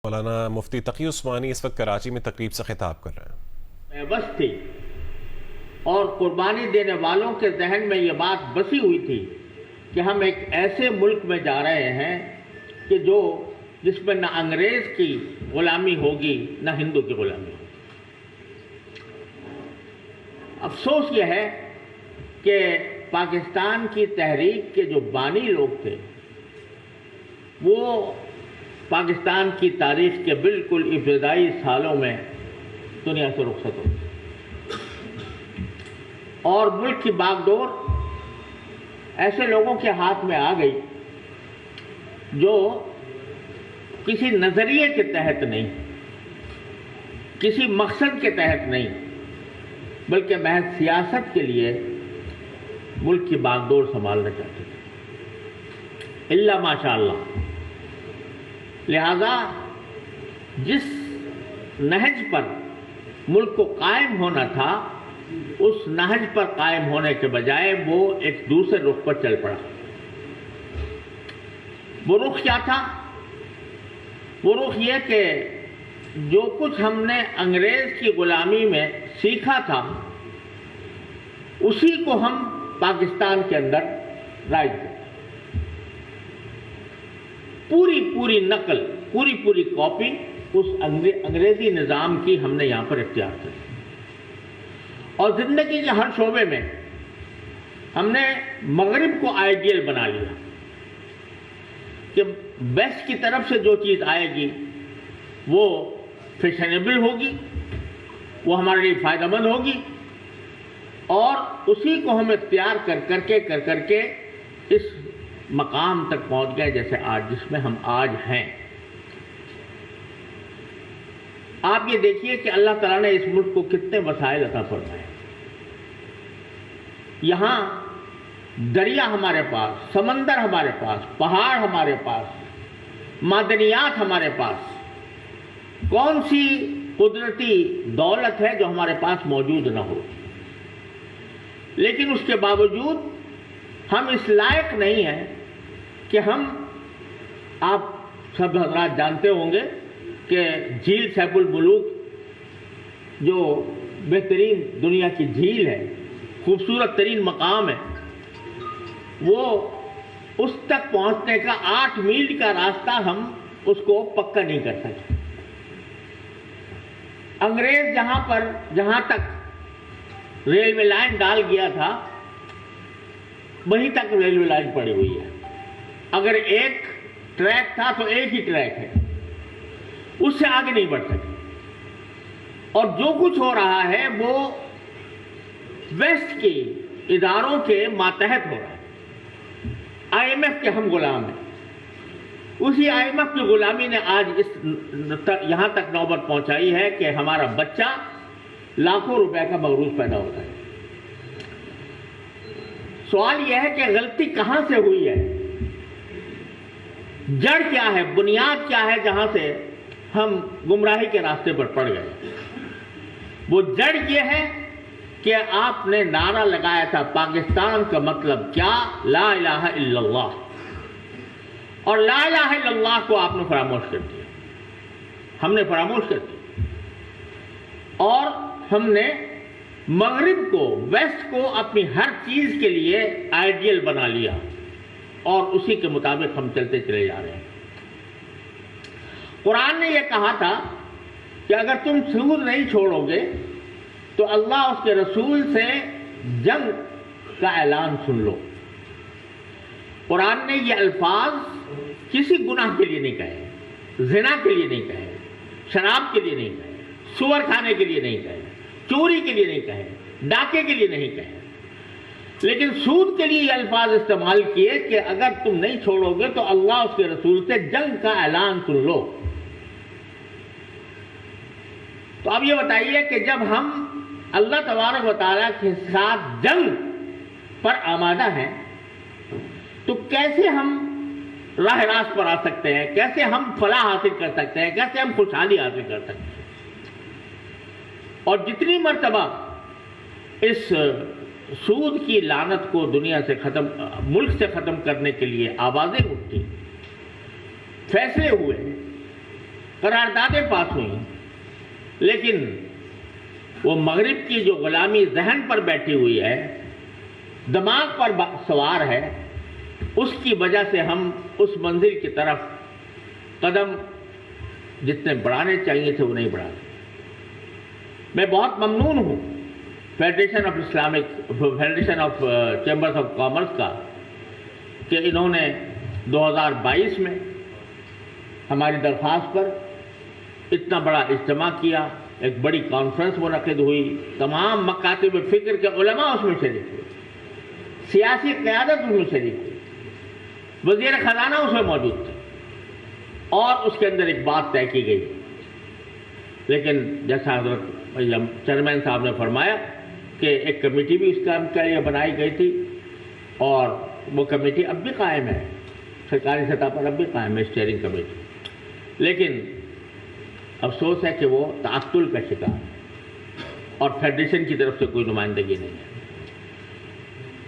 مولانا مفتی تقی عثمانی اس وقت کراچی میں تقریب سے خطاب کر رہے ہیں۔ بس تھی اور قربانی دینے والوں کے ذہن میں یہ بات بسی ہوئی تھی کہ ہم ایک ایسے ملک میں جا رہے ہیں کہ جس میں نہ انگریز کی غلامی ہوگی نہ ہندو کی غلامی ہوگی۔ افسوس یہ ہے کہ پاکستان کی تحریک کے جو بانی لوگ تھے وہ پاکستان کی تاریخ کے بالکل ابتدائی سالوں میں دنیا سے رخصت ہو گئے اور ملک کی باغ ڈور ایسے لوگوں کے ہاتھ میں آ گئی جو کسی نظریے کے تحت نہیں، کسی مقصد کے تحت نہیں، بلکہ محض سیاست کے لیے ملک کی باغ ڈور سنبھالنا چاہتے تھے، الا ماشاء اللہ۔ لہذا جس نہج پر ملک کو قائم ہونا تھا اس نہج پر قائم ہونے کے بجائے وہ ایک دوسرے رخ پر چل پڑا۔ وہ رخ کیا تھا؟ وہ رخ یہ کہ جو کچھ ہم نے انگریز کی غلامی میں سیکھا تھا اسی کو ہم پاکستان کے اندر رائج کرتے، پوری نقل، پوری کاپی اس انگریزی نظام کی ہم نے یہاں پر اختیار کی اور زندگی کے ہر شعبے میں ہم نے مغرب کو آئیڈیل بنا لیا کہ ویسٹ کی طرف سے جو چیز آئے گی وہ فیشنیبل ہوگی، وہ ہمارے لیے فائدہ مند ہوگی اور اسی کو ہم اختیار کر کے اس مقام تک پہنچ گئے جیسے آج، جس میں ہم آج ہیں۔ آپ یہ دیکھیے کہ اللہ تعالیٰ نے اس ملک کو کتنے وسائل عطا فرمائے۔ یہاں دریا ہمارے پاس، سمندر ہمارے پاس، پہاڑ ہمارے پاس، معدنیات ہمارے پاس، کون سی قدرتی دولت ہے جو ہمارے پاس موجود نہ ہو؟ لیکن اس کے باوجود ہم اس لائق نہیں ہیں کہ آپ سب حضرات جانتے ہوں گے کہ جھیل سیف الملوک جو بہترین دنیا کی جھیل ہے، خوبصورت ترین مقام ہے، وہ اس تک پہنچنے کا 8 میل کا راستہ ہم اس کو پکا نہیں کر سکتے۔ انگریز جہاں تک ریلوے لائن ڈال گیا تھا وہیں تک ریلوے لائن پڑی ہوئی ہے۔ اگر ایک ٹریک تھا تو ایک ہی ٹریک ہے، اس سے آگے نہیں بڑھ سکے اور جو کچھ ہو رہا ہے وہ ویسٹ کے اداروں کے ماتحت ہو رہا ہے۔ آئی ایم ایف کے ہم غلام ہیں، اسی آئی ایم ایف کی غلامی نے آج یہاں تک نوبت پہنچائی ہے کہ ہمارا بچہ لاکھوں روپے کا مغروض پیدا ہوتا ہے۔ سوال یہ ہے کہ غلطی کہاں سے ہوئی ہے، جڑ کیا ہے، بنیاد کیا ہے جہاں سے ہم گمراہی کے راستے پر پڑ گئے؟ وہ جڑ یہ ہے کہ آپ نے نعرہ لگایا تھا پاکستان کا مطلب کیا؟ لا الہ الا اللہ، اور لا الہ الا اللہ کو آپ نے فراموش کر دیا، ہم نے فراموش کر دیا اور ہم نے مغرب کو، ویسٹ کو اپنی ہر چیز کے لیے آئیڈیل بنا لیا اور اسی کے مطابق ہم چلتے چلے جا رہے ہیں۔ قرآن نے یہ کہا تھا کہ اگر تم سود نہیں چھوڑو گے تو اللہ اس کے رسول سے جنگ کا اعلان سن لو۔ قرآن نے یہ الفاظ کسی گناہ کے لیے نہیں کہے، زنا کے لیے نہیں کہے، شراب کے لیے نہیں کہے، سور کھانے کے لیے نہیں کہے، چوری کے لیے نہیں کہے، ڈاکے کے لیے نہیں کہے، لیکن سود کے لیے یہ الفاظ استعمال کیے کہ اگر تم نہیں چھوڑو گے تو اللہ اس کے رسول سے جنگ کا اعلان سن لو۔ تو اب یہ بتائیے کہ جب ہم اللہ تبارک و تعالیٰ کے ساتھ جنگ پر آمادہ ہیں تو کیسے ہم راہ راست پر آ سکتے ہیں؟ کیسے ہم فلاح حاصل کر سکتے ہیں؟ کیسے ہم خوشحالی حاصل کر سکتے ہیں؟ اور جتنی مرتبہ اس سود کی لعنت کو دنیا سے ملک سے ختم کرنے کے لیے آوازیں اٹھتی، فیصلے ہوئے، قراردادیں پاس ہوئیں، لیکن وہ مغرب کی جو غلامی ذہن پر بیٹھی ہوئی ہے، دماغ پر سوار ہے، اس کی وجہ سے ہم اس منزل کی طرف قدم جتنے بڑھانے چاہیے تھے وہ نہیں بڑھاتے۔ میں بہت ممنون ہوں federation of chambers of commerce کا کہ انہوں نے 2022 میں ہماری درخواست پر اتنا بڑا اجتماع کیا، ایک بڑی کانفرنس منعقد ہوئی، تمام مکاتب فکر کے علماء اس میں شریک ہوئے، سیاسی قیادت اس میں شریک ہوئی، وزیر خزانہ اس میں موجود تھے، اور اس کے اندر ایک بات طے کی گئی۔ لیکن جیسا حضرت چیئرمین صاحب نے فرمایا کہ ایک کمیٹی بھی اس کام کے لیے بنائی گئی تھی، اور وہ کمیٹی اب بھی قائم ہے، سرکاری سطح پر اب بھی قائم ہے اسٹیئرنگ کمیٹی، لیکن افسوس ہے کہ وہ تعطل کا شکار ہے اور فیڈریشن کی طرف سے کوئی نمائندگی نہیں ہے۔